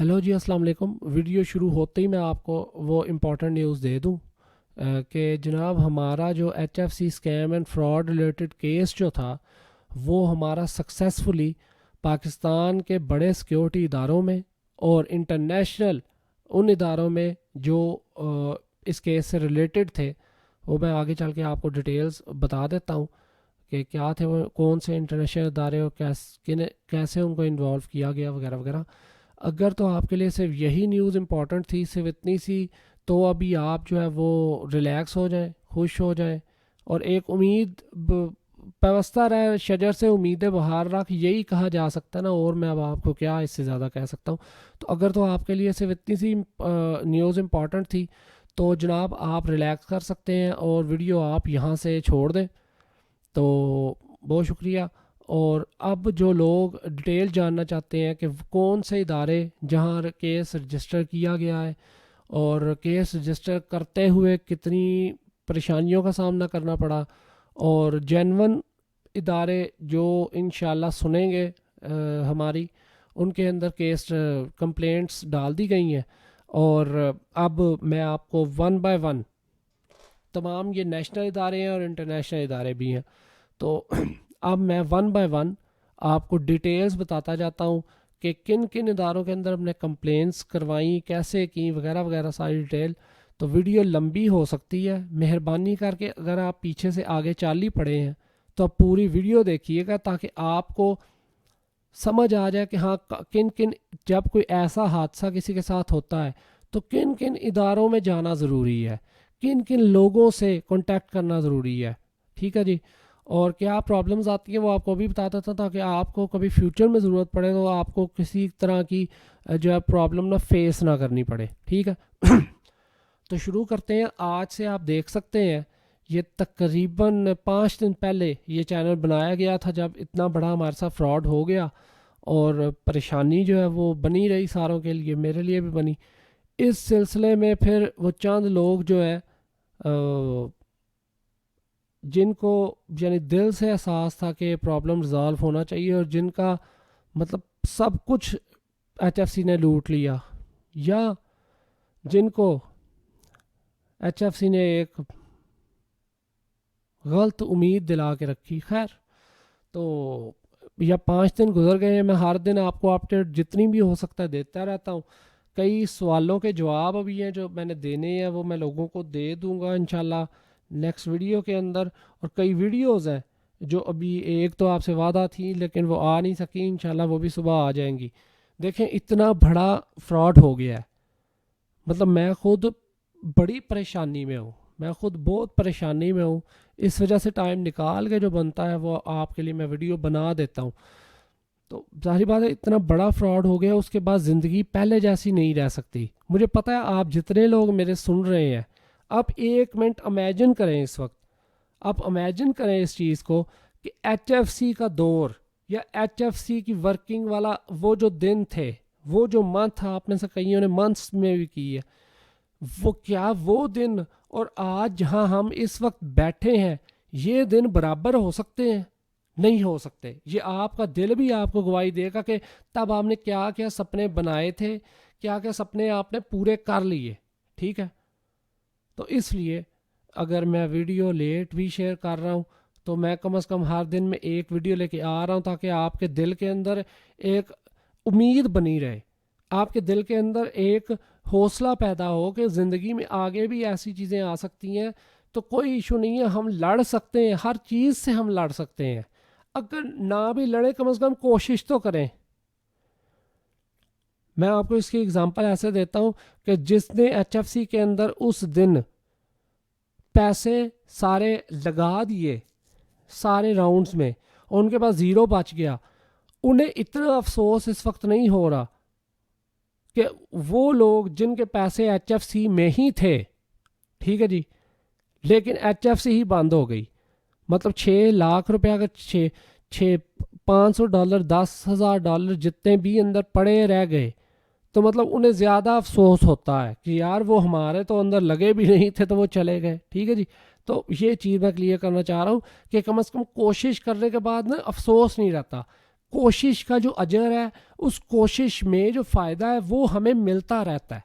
Hello جی، السلام علیکم۔ Video شروع ہوتے ہی میں آپ کو وہ امپورٹنٹ نیوز دے دوں کہ جناب ہمارا جو H F C scheme and fraud related case جو تھا وہ ہمارا سکسیزفلی پاکستان کے بڑے سیکیورٹی اداروں میں اور انٹرنیشنل ان اداروں میں جو اس کیس سے ریلیٹڈ تھے، وہ میں آگے چل کے آپ کو ڈیٹیلز بتا دیتا ہوں کہ کیا تھے وہ، کون سے انٹرنیشنل ادارے اور کیسے ان کو انوالو کیا گیا وغیرہ وغیرہ۔ اگر تو آپ کے لیے صرف یہی نیوز امپورٹنٹ تھی، صرف اتنی سی، تو ابھی آپ جو ہے وہ ریلیکس ہو جائیں، خوش ہو جائیں اور ایک امید پیوستہ رہے، شجر سے امیدیں بہار رکھ، یہی کہا جا سکتا ہے نا، اور میں اب آپ کو کیا اس سے زیادہ کہہ سکتا ہوں۔ تو اگر تو آپ کے لیے صرف اتنی سی نیوز امپورٹنٹ تھی تو جناب آپ ریلیکس کر سکتے ہیں اور ویڈیو آپ یہاں سے چھوڑ دیں۔ تو بہت شکریہ۔ اور اب جو لوگ ڈیٹیل جاننا چاہتے ہیں کہ کون سے ادارے جہاں کیس رجسٹر کیا گیا ہے اور کیس رجسٹر کرتے ہوئے کتنی پریشانیوں کا سامنا کرنا پڑا، اور جینون ادارے جو انشاءاللہ سنیں گے ہماری، ان کے اندر کیس کمپلینٹس ڈال دی گئی ہیں، اور اب میں آپ کو ون بائی ون تمام، یہ نیشنل ادارے ہیں اور انٹرنیشنل ادارے بھی ہیں، تو اب میں ون بائی ون آپ کو ڈیٹیلز بتاتا جاتا ہوں کہ کن کن اداروں کے اندر ہم نے کمپلینس کروائیں، کیسے کی، وغیرہ وغیرہ ساری ڈیٹیل۔ تو ویڈیو لمبی ہو سکتی ہے، مہربانی کر کے اگر آپ پیچھے سے آگے چال ہی پڑے ہیں تو آپ پوری ویڈیو دیکھیے گا تاکہ آپ کو سمجھ آ جائے کہ ہاں کن کن، جب کوئی ایسا حادثہ کسی کے ساتھ ہوتا ہے تو کن کن اداروں میں جانا ضروری ہے، کن کن لوگوں سے کانٹیکٹ کرنا ضروری ہے، ٹھیک ہے جی۔ اور کیا پرابلمز آتی ہیں وہ آپ کو بھی بتا دیتا تھا کہ آپ کو کبھی فیوچر میں ضرورت پڑے تو آپ کو کسی طرح کی جو ہے پرابلم نہ فیس نہ کرنی پڑے، ٹھیک ہے۔ تو شروع کرتے ہیں۔ آج سے آپ دیکھ سکتے ہیں یہ تقریباً 5 دن پہلے یہ چینل بنایا گیا تھا، جب اتنا بڑا ہمارے ساتھ فراڈ ہو گیا اور پریشانی جو ہے وہ بنی رہی ساروں کے لیے، میرے لیے بھی بنی۔ اس سلسلے میں پھر وہ چند لوگ جو ہے جن کو یعنی دل سے احساس تھا کہ پرابلم ریزالو ہونا چاہیے، اور جن کا مطلب سب کچھ ایچ ایف سی نے لوٹ لیا، یا جن کو ایچ ایف سی نے ایک غلط امید دلا کے رکھی، خیر تو یا 5 دن گزر گئے ہیں، میں ہر دن آپ کو اپڈیٹ جتنی بھی ہو سکتا ہے دیتا رہتا ہوں۔ کئی سوالوں کے جواب ابھی ہیں جو میں نے دینے ہیں، وہ میں لوگوں کو دے دوں گا انشاءاللہ نیکسٹ ویڈیو کے اندر، اور کئی ویڈیوز ہیں جو ابھی ایک تو آپ سے وعدہ تھی لیکن وہ آ نہیں سکی، انشاءاللہ وہ بھی صبح آ جائیں گی۔ دیکھیں اتنا بڑا فراڈ ہو گیا ہے، مطلب میں خود بڑی پریشانی میں ہوں، میں خود بہت پریشانی میں ہوں، اس وجہ سے ٹائم نکال کے جو بنتا ہے وہ آپ کے لیے میں ویڈیو بنا دیتا ہوں۔ تو ظاہری بات ہے اتنا بڑا فراڈ ہو گیا، اس کے بعد زندگی پہلے جیسی نہیں رہ سکتی۔ مجھے پتہ ہے آپ جتنے لوگ میرے سن رہے ہیں، آپ 1 منٹ امیجن کریں، اس وقت آپ امیجن کریں اس چیز کو کہ ایچ ایف سی کا دور یا ایچ ایف سی کی ورکنگ والا وہ جو دن تھے، وہ جو منتھ، آپ میں سے کئیوں نے منتھس میں بھی کی ہے، وہ کیا وہ دن اور آج جہاں ہم اس وقت بیٹھے ہیں، یہ دن برابر ہو سکتے ہیں؟ نہیں ہو سکتے۔ یہ آپ کا دل بھی آپ کو گواہی دے گا کہ تب آپ نے کیا کیا سپنے بنائے تھے، کیا کیا سپنے آپ نے پورے کر لیے، ٹھیک ہے۔ تو اس لیے اگر میں ویڈیو لیٹ بھی شیئر کر رہا ہوں تو میں کم از کم ہر دن میں ایک ویڈیو لے کے آ رہا ہوں، تاکہ آپ کے دل کے اندر ایک امید بنی رہے، آپ کے دل کے اندر ایک حوصلہ پیدا ہو کہ زندگی میں آگے بھی ایسی چیزیں آ سکتی ہیں، تو کوئی ایشو نہیں ہے، ہم لڑ سکتے ہیں، ہر چیز سے ہم لڑ سکتے ہیں، اگر نہ بھی لڑے کم از کم کوشش تو کریں۔ میں آپ کو اس کی اگزامپل ایسے دیتا ہوں کہ جس نے ایچ ایف سی کے اندر اس دن پیسے سارے لگا دیے سارے راؤنڈز میں، اور ان کے پاس 0 بچ گیا، انہیں اتنا افسوس اس وقت نہیں ہو رہا کہ وہ لوگ جن کے پیسے ایچ ایف سی میں ہی تھے، ٹھیک ہے جی، لیکن ایچ ایف سی ہی بند ہو گئی، مطلب 6 لاکھ روپے اگر 500 ڈالر، $10,000 جتنے بھی اندر پڑے رہ گئے، تو مطلب انہیں زیادہ افسوس ہوتا ہے کہ یار وہ ہمارے تو اندر لگے بھی نہیں تھے تو وہ چلے گئے، ٹھیک ہے جی۔ تو یہ چیز میں کلیئر کرنا چاہ رہا ہوں کہ کم از کم کوشش کرنے کے بعد نا افسوس نہیں رہتا، کوشش کا جو اجر ہے اس کوشش میں جو فائدہ ہے وہ ہمیں ملتا رہتا ہے.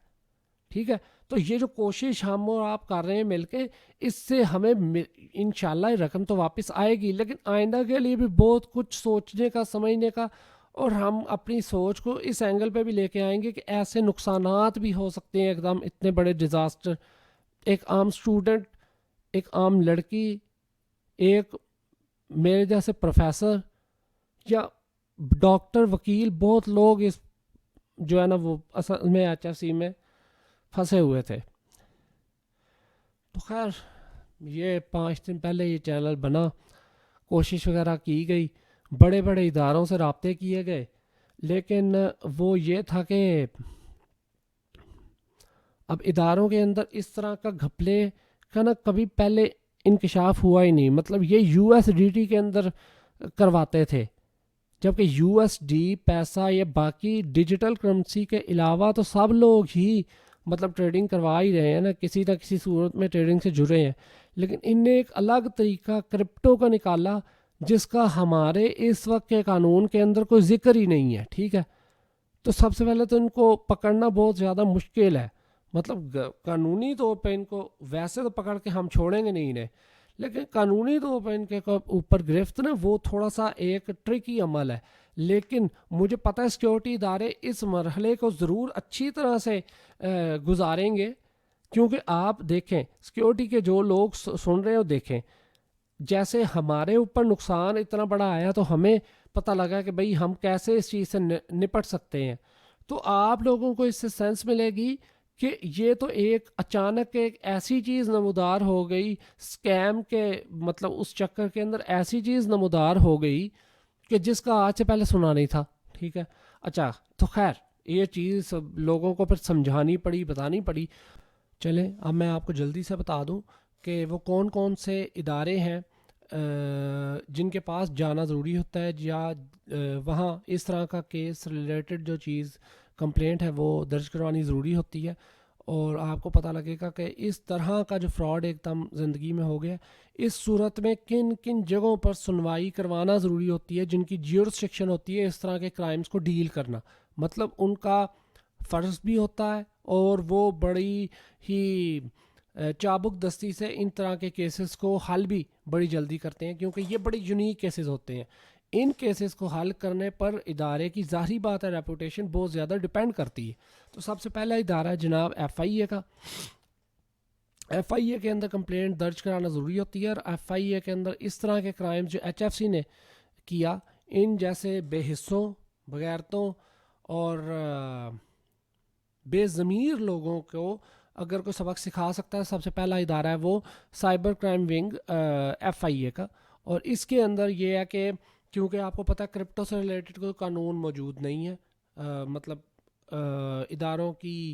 ٹھیک ہے, تو یہ جو کوشش ہم اور آپ کر رہے ہیں مل کے, اس سے ہمیں انشاءاللہ رقم تو واپس آئے گی, لیکن آئندہ کے لیے بھی بہت کچھ سوچنے کا, سمجھنے کا, اور ہم اپنی سوچ کو اس اینگل پہ بھی لے کے آئیں گے کہ ایسے نقصانات بھی ہو سکتے ہیں ایک دم اتنے بڑے ڈیزاسٹر. ایک عام اسٹوڈنٹ, ایک عام لڑکی, ایک میرے جیسے پروفیسر یا ڈاکٹر, وکیل, بہت لوگ اس جو ہے نا وہ اصل میں ایچ ایف سی میں پھنسے ہوئے تھے. تو خیر یہ 5 دن پہلے یہ چینل بنا, کوشش وغیرہ کی گئی, بڑے بڑے اداروں سے رابطے کیے گئے, لیکن وہ یہ تھا کہ اب اداروں کے اندر اس طرح کا گھپلے کا نا کبھی پہلے انکشاف ہوا ہی نہیں. مطلب یہ یو ایس ڈی ٹی کے اندر کرواتے تھے, جبکہ یو ایس ڈی پیسہ یا باقی ڈیجیٹل کرنسی کے علاوہ تو سب لوگ ہی مطلب ٹریڈنگ کروا ہی رہے ہیں نا, کسی نہ کسی صورت میں ٹریڈنگ سے جڑے ہیں. لیکن ان نے ایک الگ طریقہ کرپٹو کا نکالا جس کا ہمارے اس وقت کے قانون کے اندر کوئی ذکر ہی نہیں ہے. ٹھیک ہے, تو سب سے پہلے تو ان کو پکڑنا بہت زیادہ مشکل ہے. مطلب قانونی طور پہ ان کو ویسے تو پکڑ کے ہم چھوڑیں گے نہیں انہیں, لیکن قانونی طور پہ ان کے اوپر گرفت نا وہ تھوڑا سا ایک ٹرکی عمل ہے. لیکن مجھے پتہ ہے سیکیورٹی ادارے اس مرحلے کو ضرور اچھی طرح سے گزاریں گے, کیونکہ آپ دیکھیں سیکیورٹی کے جو لوگ سن رہے ہو, دیکھیں جیسے ہمارے اوپر نقصان اتنا بڑا آیا تو ہمیں پتہ لگا کہ بھئی ہم کیسے اس چیز سے نپٹ سکتے ہیں. تو آپ لوگوں کو اس سے سینس ملے گی کہ یہ تو ایک اچانک ایک ایسی چیز نمودار ہو گئی, اسکیم کے مطلب اس چکر کے اندر ایسی چیز نمودار ہو گئی کہ جس کا آج سے پہلے سنا نہیں تھا. ٹھیک ہے, اچھا تو خیر یہ چیز لوگوں کو پھر سمجھانی پڑی, بتانی پڑی. چلیں اب میں آپ کو جلدی سے بتا دوں کہ وہ کون کون سے ادارے ہیں جن کے پاس جانا ضروری ہوتا ہے, یا وہاں اس طرح کا کیس ریلیٹڈ جو چیز کمپلینٹ ہے وہ درج کروانی ضروری ہوتی ہے. اور آپ کو پتہ لگے گا کہ اس طرح کا جو فراڈ ایک دم زندگی میں ہو گیا, اس صورت میں کن کن جگہوں پر سنوائی کروانا ضروری ہوتی ہے, جن کی جیورسڈکشن ہوتی ہے اس طرح کے کرائمز کو ڈیل کرنا. مطلب ان کا فرض بھی ہوتا ہے, اور وہ بڑی ہی چابک دستی سے ان طرح کے کیسز کو حل بھی بڑی جلدی کرتے ہیں, کیونکہ یہ بڑی یونیک کیسز ہوتے ہیں. ان کیسز کو حل کرنے پر ادارے کی ظاہری بات ہے ریپوٹیشن بہت زیادہ ڈیپینڈ کرتی ہے. تو سب سے پہلا ادارہ ہے جناب ایف آئی اے کا. ایف آئی اے کے اندر کمپلینٹ درج کرانا ضروری ہوتی ہے, اور ایف آئی اے کے اندر اس طرح کے کرائم جو ایچ ایف سی نے کیا, ان جیسے بے حصوں, بغیرتوں اور بے ضمیر لوگوں کو اگر کوئی سبق سکھا سکتا ہے, سب سے پہلا ادارہ ہے وہ سائبر کرائم ونگ ایف آئی اے کا. اور اس کے اندر یہ ہے کہ کیونکہ آپ کو پتہ ہے کرپٹو سے ریلیٹڈ کوئی قانون موجود نہیں ہے, مطلب اداروں کی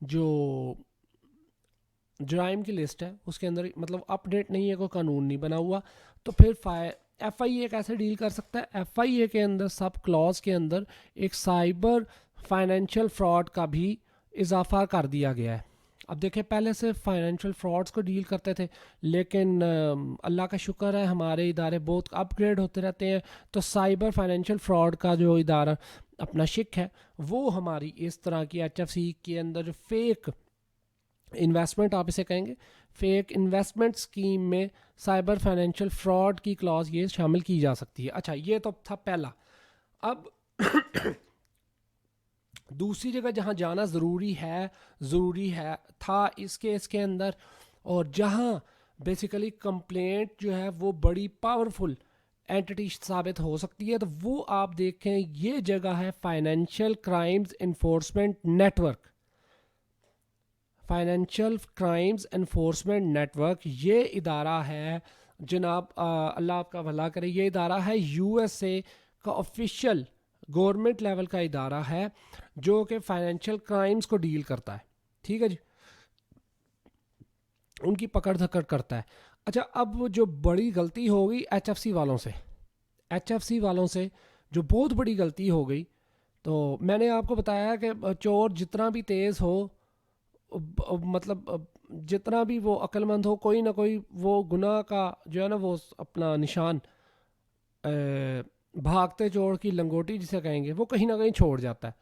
جو جرائم کی لسٹ ہے اس کے اندر مطلب اپ ڈیٹ نہیں ہے, کوئی قانون نہیں بنا ہوا. تو پھر ایف آئی اے کیسے ڈیل کر سکتا ہے؟ ایف آئی اے کے اندر سب کلوز کے اندر ایک سائبر فائنینشیل فراڈ کا بھی اضافہ کر دیا گیا ہے. اب دیکھیں پہلے سے فائنینشیل فراڈز کو ڈیل کرتے تھے, لیکن اللہ کا شکر ہے ہمارے ادارے بہت اپ گریڈ ہوتے رہتے ہیں. تو سائبر فائنینشیل فراڈ کا جو ادارہ اپنا شک ہے وہ ہماری اس طرح کی ایچ ایف سی کے اندر جو فیک انویسٹمنٹ, آپ اسے کہیں گے فیک انویسٹمنٹ اسکیم میں سائبر فائنینشیل فراڈ کی کلاز یہ شامل کی جا سکتی ہے. اچھا یہ تو تھا پہلا. اب دوسری جگہ جہاں جانا ضروری ہے تھا اس کیس کے اندر, اور جہاں بیسیکلی کمپلینٹ جو ہے وہ بڑی پاورفل اینٹی ثابت ہو سکتی ہے, تو وہ آپ دیکھیں یہ جگہ ہے financial crimes enforcement network. Financial crimes enforcement network یہ ادارہ ہے جناب, اللہ آپ کا بھلا کرے, یہ ادارہ ہے یو ایس اے کا آفیشیل گورنمنٹ لیول کا ادارہ ہے جو کہ فائنینشیل کرائمز کو ڈیل کرتا ہے. ٹھیک ہے جی, ان کی پکڑ دھکڑ کرتا ہے. اچھا اب جو بڑی غلطی ہو گئی ایچ ایف سی والوں سے جو بہت بڑی غلطی ہو گئی, تو میں نے آپ کو بتایا کہ چور جتنا بھی تیز ہو, مطلب جتنا بھی وہ عقل مند ہو, کوئی نہ کوئی وہ گناہ کا جو ہے نا وہ اپنا نشان بھاگتے چوڑ کی لنگوٹی جسے کہیں گے وہ کہیں نہ کہیں چھوڑ جاتا ہے.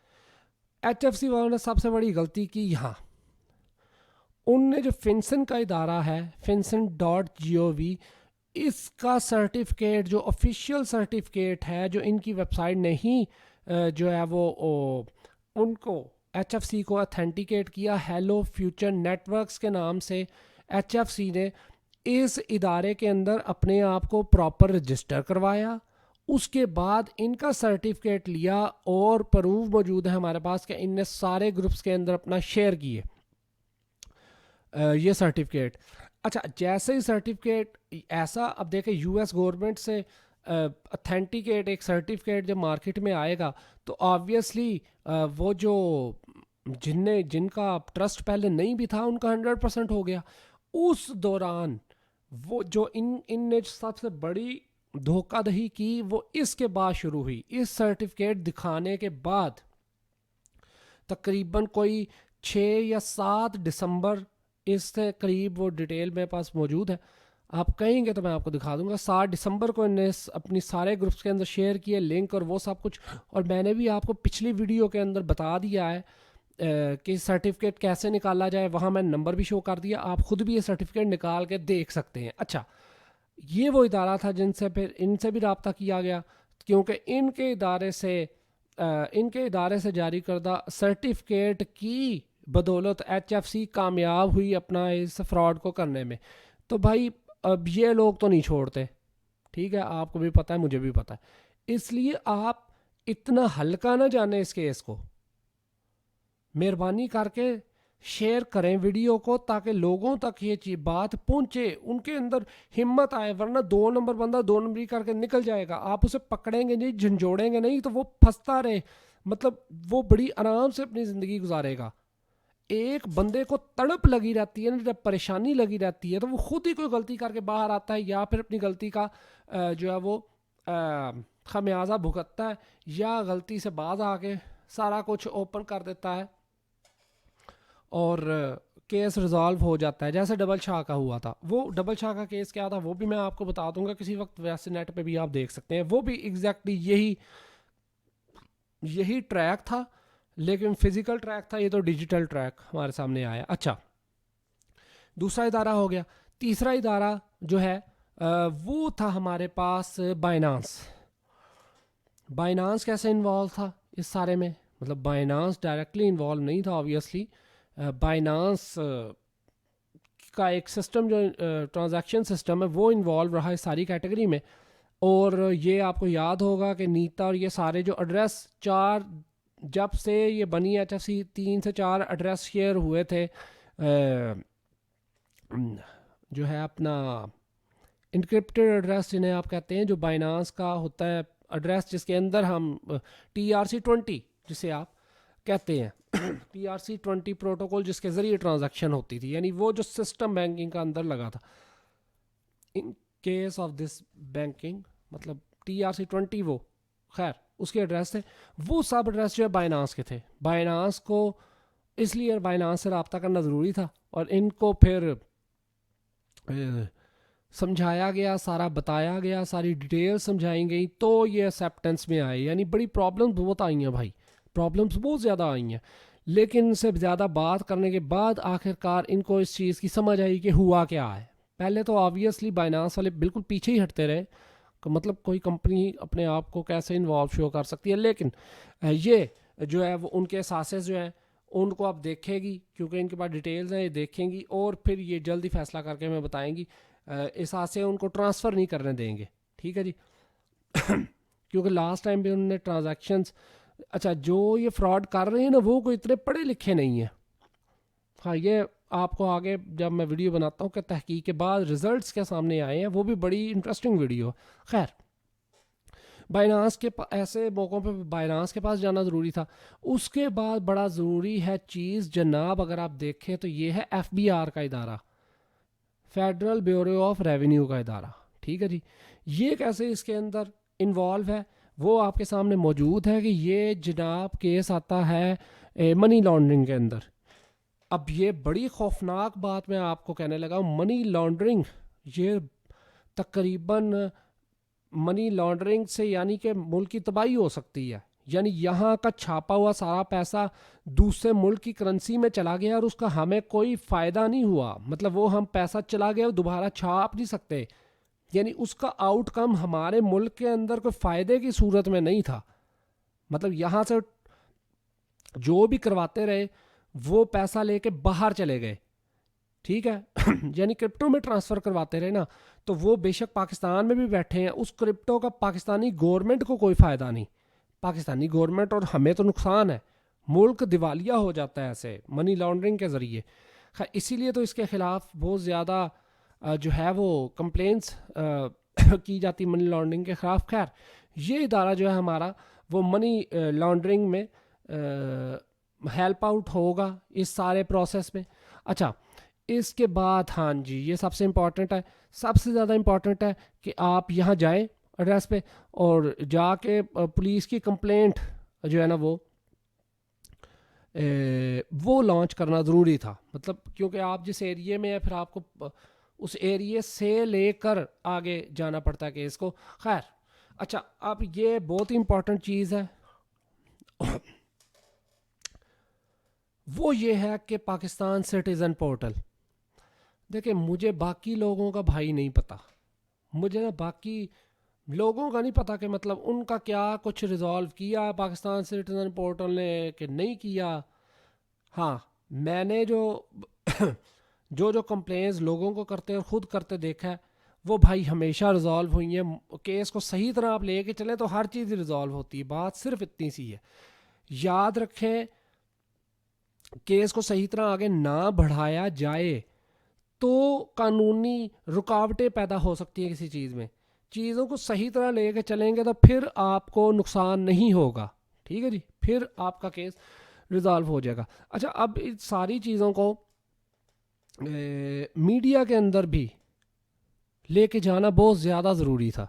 ایچ ایف سی والوں نے سب سے بڑی غلطی کی یہاں, ان نے جو فنسن کا ادارہ ہے finson.gov, اس کا سرٹیفکیٹ جو آفیشیل سرٹیفکیٹ ہے جو ان کی ویب سائٹ نے ہی جو ہے وہ ان کو ایچ ایف سی کو اتھینٹیکیٹ کیا. ہیلو فیوچر نیٹ ورکس کے نام سے ایچ ایف سی نے اس ادارے کے اندر اپنے آپ کو پراپر رجسٹر کروایا, اس کے بعد ان کا سرٹیفکیٹ لیا اور پروف موجود ہے ہمارے پاس کہ ان نے سارے گروپس کے اندر اپنا شیئر کیے یہ سرٹیفکیٹ. اچھا جیسے ہی سرٹیفکیٹ ایسا, اب دیکھیں یو ایس گورنمنٹ سے اتھینٹیکیٹ ایک سرٹیفکیٹ جب مارکیٹ میں آئے گا تو آبویسلی وہ جو جن کا ٹرسٹ پہلے نہیں بھی تھا ان کا 100% ہو گیا. اس دوران وہ جو ان نے سب سے بڑی دھوکہ دہی کی وہ اس کے بعد شروع ہوئی. اس سرٹیفکیٹ دکھانے کے بعد تقریباً کوئی 6 یا 7 دسمبر, اس سے قریب وہ ڈیٹیل میرے پاس موجود ہے, آپ کہیں گے تو میں آپ کو دکھا دوں گا. 7 دسمبر کو انہیں اپنی سارے گروپس کے اندر شیئر کیے لنک اور وہ سب کچھ, اور میں نے بھی آپ کو پچھلی ویڈیو کے اندر بتا دیا ہے کہ سرٹیفکیٹ کیسے نکالا جائے, وہاں میں نمبر بھی شو کر دیا, آپ خود بھی یہ سرٹیفکیٹ نکال کے دیکھ سکتے ہیں. اچھا یہ وہ ادارہ تھا جن سے پھر ان سے بھی رابطہ کیا گیا, کیونکہ ان کے ادارے سے جاری کردہ سرٹیفکیٹ کی بدولت ایچ ایف سی کامیاب ہوئی اپنا اس فراڈ کو کرنے میں. تو بھائی اب یہ لوگ تو نہیں چھوڑتے, ٹھیک ہے, آپ کو بھی پتہ ہے مجھے بھی پتہ ہے, اس لیے آپ اتنا ہلکا نہ جانیں اس کیس کو. مہربانی کر کے شیئر کریں ویڈیو کو تاکہ لوگوں تک یہ بات پہنچے, ان کے اندر ہمت آئے, ورنہ 2 نمبر بندہ 2 نمبری کر کے نکل جائے گا, آپ اسے پکڑیں گے نہیں, جھنجھوڑیں گے نہیں تو وہ پھنستا رہے, مطلب وہ بڑی آرام سے اپنی زندگی گزارے گا. ایک بندے کو تڑپ لگی رہتی ہے نا, جب پریشانی لگی رہتی ہے تو وہ خود ہی کوئی غلطی کر کے باہر آتا ہے, یا پھر اپنی غلطی کا جو ہے وہ خمیازہ بھگتتا ہے, یا غلطی سے باز آ کے سارا کچھ اوپن کر دیتا ہے اور کیس ریزالو ہو جاتا ہے, جیسے ڈبل شاہ کا ہوا تھا. وہ ڈبل شاہ کا کیس کیا تھا وہ بھی میں آپ کو بتا دوں گا کسی وقت, ویسے نیٹ پہ بھی آپ دیکھ سکتے ہیں. وہ بھی ایگزیکٹلی یہی ٹریک تھا, لیکن فزیکل ٹریک تھا, یہ تو ڈیجیٹل ٹریک ہمارے سامنے آیا. اچھا دوسرا ادارہ ہو گیا. تیسرا ادارہ جو ہے وہ تھا ہمارے پاس بائنانس. بائنانس کیسے انوالو تھا اس سارے میں, مطلب بائنانس ڈائریکٹلی انوالو نہیں تھا آبویسلی. بائنانس کا ایک سسٹم جو ٹرانزیکشن سسٹم ہے وہ انوالو رہا ہے ساری کیٹیگری میں. اور یہ آپ کو یاد ہوگا کہ نیتا اور یہ سارے جو ایڈریس 4 جب سے یہ بنی ایچ ایف سی 3 سے 4 ایڈریس شیئر ہوئے تھے, جو ہے اپنا انکرپٹڈ ایڈریس جنہیں آپ کہتے ہیں, جو بائنانس کا ہوتا ہے ایڈریس جس کے اندر ہم TRC20 جسے آپ کہتے ہیں TRC20 پروٹوکول جس کے ذریعے ٹرانزیکشن ہوتی تھی, یعنی وہ جو سسٹم بینکنگ کا اندر لگا تھا. In case of this banking مطلب TRC20 وہ خیر اس کے ایڈریس تھے, وہ سب ایڈریس جو ہے بائنانس کے تھے. بائنانس کو اس لیے بائنانس سے رابطہ کرنا ضروری تھا, اور ان کو پھر سمجھایا گیا, سارا بتایا گیا, ساری ڈیٹیل سمجھائی گئی, تو یہ ایکسیپٹنس میں آئے. یعنی بڑی پرابلم بہت آئی ہیں بھائی, پرابلمس بہت زیادہ آئی ہیں, لیکن ان سے زیادہ بات کرنے کے بعد آخرکار ان کو اس چیز کی سمجھ آئی کہ ہوا کیا ہے. پہلے تو آبویسلی بائنانس والے بالکل پیچھے ہی ہٹتے رہے, مطلب کوئی کمپنی اپنے آپ کو کیسے انوالو شو کر سکتی ہے, لیکن یہ جو ہے وہ ان کے اساسز جو ہیں ان کو اب دیکھے گی, کیونکہ ان کے پاس ڈیٹیلز ہیں, یہ دیکھیں گی اور پھر یہ جلدی فیصلہ کر کے ہمیں بتائیں گی. اساسے ان کو ٹرانسفر نہیں کرنے دیں گے, ٹھیک ہے جی, کیونکہ لاسٹ ٹائم بھی انہوں نے ٹرانزیکشنز, اچھا جو یہ فراڈ کر رہے ہیں نا وہ کوئی اتنے پڑھے لکھے نہیں ہیں. ہاں یہ آپ کو آگے جب میں ویڈیو بناتا ہوں کہ تحقیق کے بعد ریزلٹس کے سامنے آئے ہیں, وہ بھی بڑی انٹرسٹنگ ویڈیو. خیر بائنانس کے ایسے موقعوں پہ بائنانس کے پاس جانا ضروری تھا. اس کے بعد بڑا ضروری ہے چیز جناب, اگر آپ دیکھیں تو یہ ہے FBR کا ادارہ, فیڈرل بیورو آف ریونیو کا ادارہ, ٹھیک ہے جی. یہ کیسے اس کے اندر انوالو ہے وہ آپ کے سامنے موجود ہے کہ یہ جناب کیس آتا ہے منی لانڈرنگ کے اندر. اب یہ بڑی خوفناک بات میں آپ کو کہنے لگا, منی لانڈرنگ یہ تقریباً منی لانڈرنگ سے یعنی کہ ملک کی تباہی ہو سکتی ہے. یعنی یہاں کا چھاپا ہوا سارا پیسہ دوسرے ملک کی کرنسی میں چلا گیا اور اس کا ہمیں کوئی فائدہ نہیں ہوا. مطلب وہ ہم پیسہ چلا گیا دوبارہ چھاپ نہیں سکتے. یعنی اس کا آؤٹ کم ہمارے ملک کے اندر کوئی فائدے کی صورت میں نہیں تھا. مطلب یہاں سے جو بھی کرواتے رہے وہ پیسہ لے کے باہر چلے گئے. ٹھیک ہے. یعنی کرپٹو میں ٹرانسفر کرواتے رہے نا, تو وہ بے شک پاکستان میں بھی بیٹھے ہیں, اس کرپٹو کا پاکستانی گورنمنٹ کو کوئی فائدہ نہیں. پاکستانی گورنمنٹ اور ہمیں تو نقصان ہے, ملک دیوالیہ ہو جاتا ہے ایسے منی لانڈرنگ کے ذریعے. اسی لیے تو اس کے خلاف بہت زیادہ جو ہے وہ کمپلینس کی جاتی منی لانڈرنگ کے خلاف. خیر یہ ادارہ جو ہے ہمارا وہ منی لانڈرنگ میں ہیلپ آؤٹ ہوگا اس سارے پروسیس میں. اچھا اس کے بعد ہاں جی یہ سب سے امپورٹنٹ ہے, سب سے زیادہ امپورٹنٹ ہے کہ آپ یہاں جائیں ایڈریس پہ اور جا کے پولیس کی کمپلینٹ جو ہے نا وہ لانچ کرنا ضروری تھا. مطلب کیونکہ آپ جس ایریے میں ہیں پھر آپ کو اس ایریے سے لے کر آگے جانا پڑتا ہے کیس کو. خیر اچھا اب یہ بہت ہی امپورٹنٹ چیز ہے, وہ یہ ہے کہ پاکستان سٹیزن پورٹل. دیکھیں مجھے باقی لوگوں کا بھائی نہیں پتہ, مجھے نا باقی لوگوں کا نہیں پتہ کہ مطلب ان کا کیا کچھ ریزالو کیا پاکستان سٹیزن پورٹل نے کہ نہیں کیا. ہاں میں نے جو کمپلینز لوگوں کو کرتے اور خود کرتے دیکھا ہے وہ بھائی ہمیشہ ریزالو ہوئی ہیں. کیس کو صحیح طرح آپ لے کے چلیں تو ہر چیز ریزالو ہوتی ہے. بات صرف اتنی سی ہے, یاد رکھیں کیس کو صحیح طرح آگے نہ بڑھایا جائے تو قانونی رکاوٹیں پیدا ہو سکتی ہیں کسی چیز میں. چیزوں کو صحیح طرح لے کے چلیں گے تو پھر آپ کو نقصان نہیں ہوگا. ٹھیک ہے جی, پھر آپ کا کیس ریزالو ہو جائے گا. اچھا اب ان ساری چیزوں کو میڈیا کے اندر بھی لے کے جانا بہت زیادہ ضروری تھا.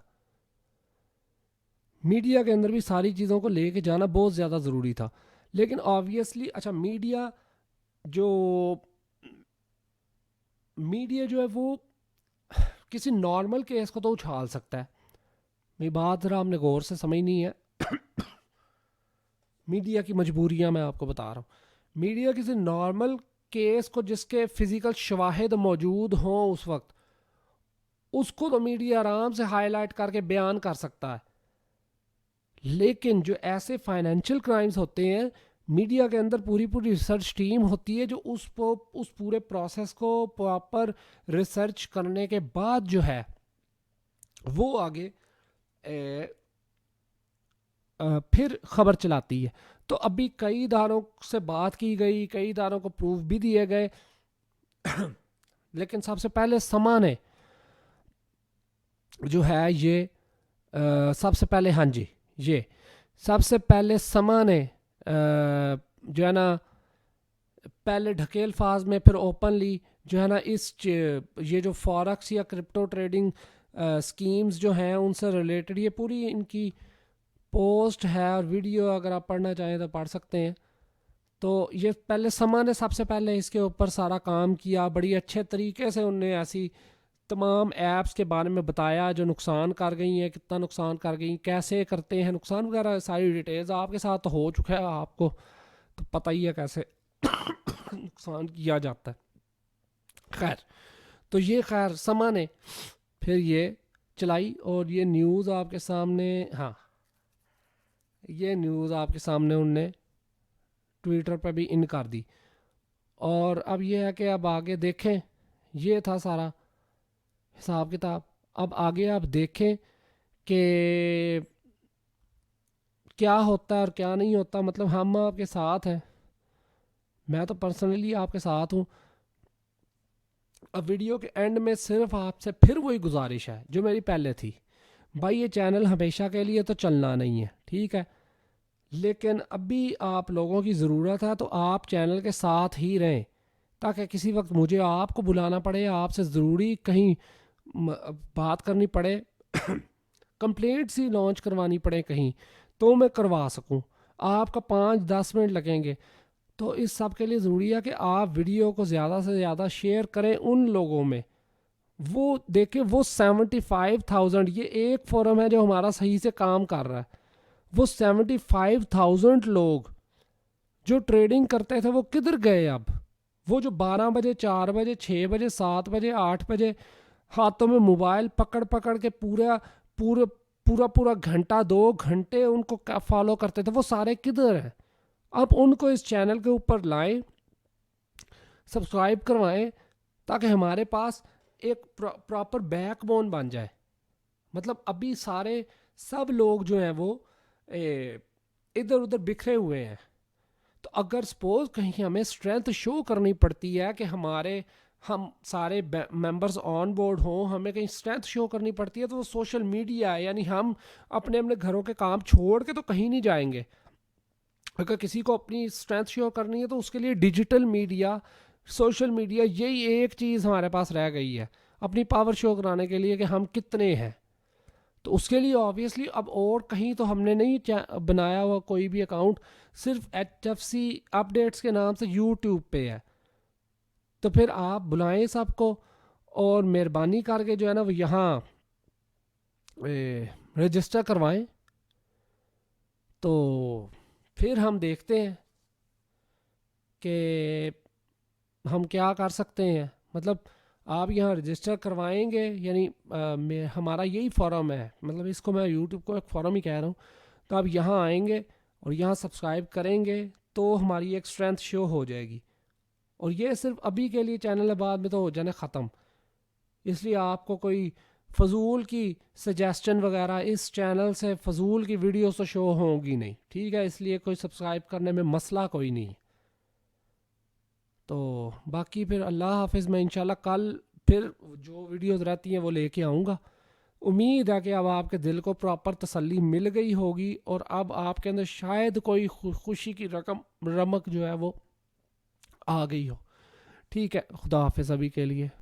میڈیا کے اندر بھی ساری چیزوں کو لے کے جانا بہت زیادہ ضروری تھا. لیکن آبویسلی اچھا میڈیا جو ہے وہ کسی نارمل کیس کو تو اچھال سکتا ہے. میری بات ذرا آپ نے غور سے سمجھنی ہے. میڈیا کی مجبوریاں میں آپ کو بتا رہا ہوں. میڈیا کسی نارمل کیس کو جس کے فزیکل شواہد موجود ہوں اس وقت, اس کو تو میڈیا آرام سے ہائی لائٹ کر کے بیان کر سکتا ہے. لیکن جو ایسے فائنینشیل کرائمز ہوتے ہیں میڈیا کے اندر پوری ریسرچ ٹیم ہوتی ہے جو اس پورے پروسیس کو پراپر ریسرچ کرنے کے بعد جو ہے وہ آگے پھر خبر چلاتی ہے. تو ابھی کئی اداروں سے بات کی گئی, کئی اداروں کو پروف بھی دیے گئے, لیکن سب سے پہلے سمانے جو ہے یہ سب سے پہلے ہاں جی یہ سب سے پہلے سمانے جو ہے نا پہلے ڈھکے الفاظ میں پھر اوپنلی جو ہے نا یہ جو فارکس یا کرپٹو ٹریڈنگ سکیمز جو ہیں ان سے ریلیٹڈ یہ پوری ان کی پوسٹ ہے اور ویڈیو اگر آپ پڑھنا چاہیں تو پڑھ سکتے ہیں. تو یہ پہلے سما نے سب سے پہلے اس کے اوپر سارا کام کیا, بڑی اچھے طریقے سے انہوں نے ایسی تمام ایپس کے بارے میں بتایا جو نقصان کر گئی ہیں, کتنا نقصان کر گئی, کیسے کرتے ہیں نقصان وغیرہ, ساری ڈیٹیلز آپ کے ساتھ ہو چکا ہے, آپ کو تو پتہ ہی ہے کیسے نقصان کیا جاتا ہے. خیر تو یہ خیر سما نے پھر یہ چلائی اور یہ نیوز آپ کے سامنے, ہاں یہ نیوز آپ کے سامنے انہوں نے ٹویٹر پہ بھی ان کر دی. اور اب یہ ہے کہ اب آگے دیکھیں, یہ تھا سارا حساب کتاب. اب آگے آپ دیکھیں کہ کیا ہوتا ہے اور کیا نہیں ہوتا. مطلب ہم آپ کے ساتھ ہیں, میں تو پرسنلی آپ کے ساتھ ہوں. اب ویڈیو کے اینڈ میں صرف آپ سے پھر وہی گزارش ہے جو میری پہلے تھی, بھائی یہ چینل ہمیشہ کے لیے تو چلنا نہیں ہے, ٹھیک ہے, لیکن ابھی آپ لوگوں کی ضرورت ہے تو آپ چینل کے ساتھ ہی رہیں تاکہ کسی وقت مجھے آپ کو بلانا پڑے, آپ سے ضروری کہیں بات کرنی پڑے, کمپلینٹس ہی لانچ کروانی پڑے کہیں, تو میں کروا سکوں. آپ کا 5-10 منٹ لگیں گے. تو اس سب کے لیے ضروری ہے کہ آپ ویڈیو کو زیادہ سے زیادہ شیئر کریں ان لوگوں میں, وہ دیکھیں وہ 75,000، یہ ایک فورم ہے جو ہمارا صحیح سے کام کر رہا ہے، وہ 75,000 لوگ جو ٹریڈنگ کرتے تھے وہ کدھر گئے اب؟ وہ جو 12 بجے 4 بجے 6 بجے 7 بجے 8 بجے ہاتھوں میں موبائل پکڑ پکڑ کے پورا گھنٹہ 2 گھنٹے ان کو فالو کرتے تھے، وہ سارے کدھر ہیں؟ اب ان کو اس چینل کے اوپر لائیں، سبسکرائب کروائیں، تاکہ ہمارے پاس ایک پراپر بیک بون بن جائے. مطلب ابھی سب لوگ جو ہیں وہ ادھر ادھر بکھرے ہوئے ہیں. تو اگر سپوز کہیں ہمیں اسٹرینتھ شو کرنی پڑتی ہے کہ ہم سارے ممبرز آن بورڈ ہوں، ہمیں کہیں اسٹرینتھ شو کرنی پڑتی ہے، تو وہ سوشل میڈیا ہے. یعنی ہم اپنے گھروں کے کام چھوڑ کے تو کہیں نہیں جائیں گے. اگر کسی کو اپنی اسٹرینتھ شو کرنی ہے تو اس کے لیے ڈیجیٹل میڈیا، سوشل میڈیا، یہی ایک چیز ہمارے پاس رہ گئی ہے اپنی پاور شو کرانے کے لیے کہ ہم کتنے ہیں. تو اس کے لیے آبویسلی اب اور کہیں تو ہم نے نہیں بنایا ہوا کوئی بھی اکاؤنٹ، صرف HFC اپڈیٹس کے نام سے یوٹیوب پہ ہے. تو پھر آپ بلائیں سب کو اور مہربانی کر کے جو ہے نا وہ یہاں رجسٹر کروائیں. تو پھر ہم دیکھتے ہیں کہ ہم کیا کر سکتے ہیں. مطلب آپ یہاں رجسٹر کروائیں گے، یعنی ہمارا یہی فورم ہے، مطلب اس کو میں یوٹیوب کو ایک فورم ہی کہہ رہا ہوں. تو آپ یہاں آئیں گے اور یہاں سبسکرائب کریں گے تو ہماری ایک اسٹرینتھ شو ہو جائے گی. اور یہ صرف ابھی کے لیے چینل ہے، بعد میں تو ہو جانے ختم. اس لیے آپ کو کوئی فضول کی سجیسٹن وغیرہ اس چینل سے فضول کی ویڈیوز تو شو ہوں گی نہیں، ٹھیک ہے؟ اس لیے کوئی سبسکرائب کرنے میں مسئلہ کوئی نہیں. تو باقی پھر اللہ حافظ. میں انشاءاللہ کل پھر جو ویڈیوز رہتی ہیں وہ لے کے آؤں گا. امید ہے کہ اب آپ کے دل کو پراپر تسلی مل گئی ہوگی اور اب آپ کے اندر شاید کوئی خوشی کی رمق جو ہے وہ آ گئی ہو. ٹھیک ہے، خدا حافظ ابھی کے لیے.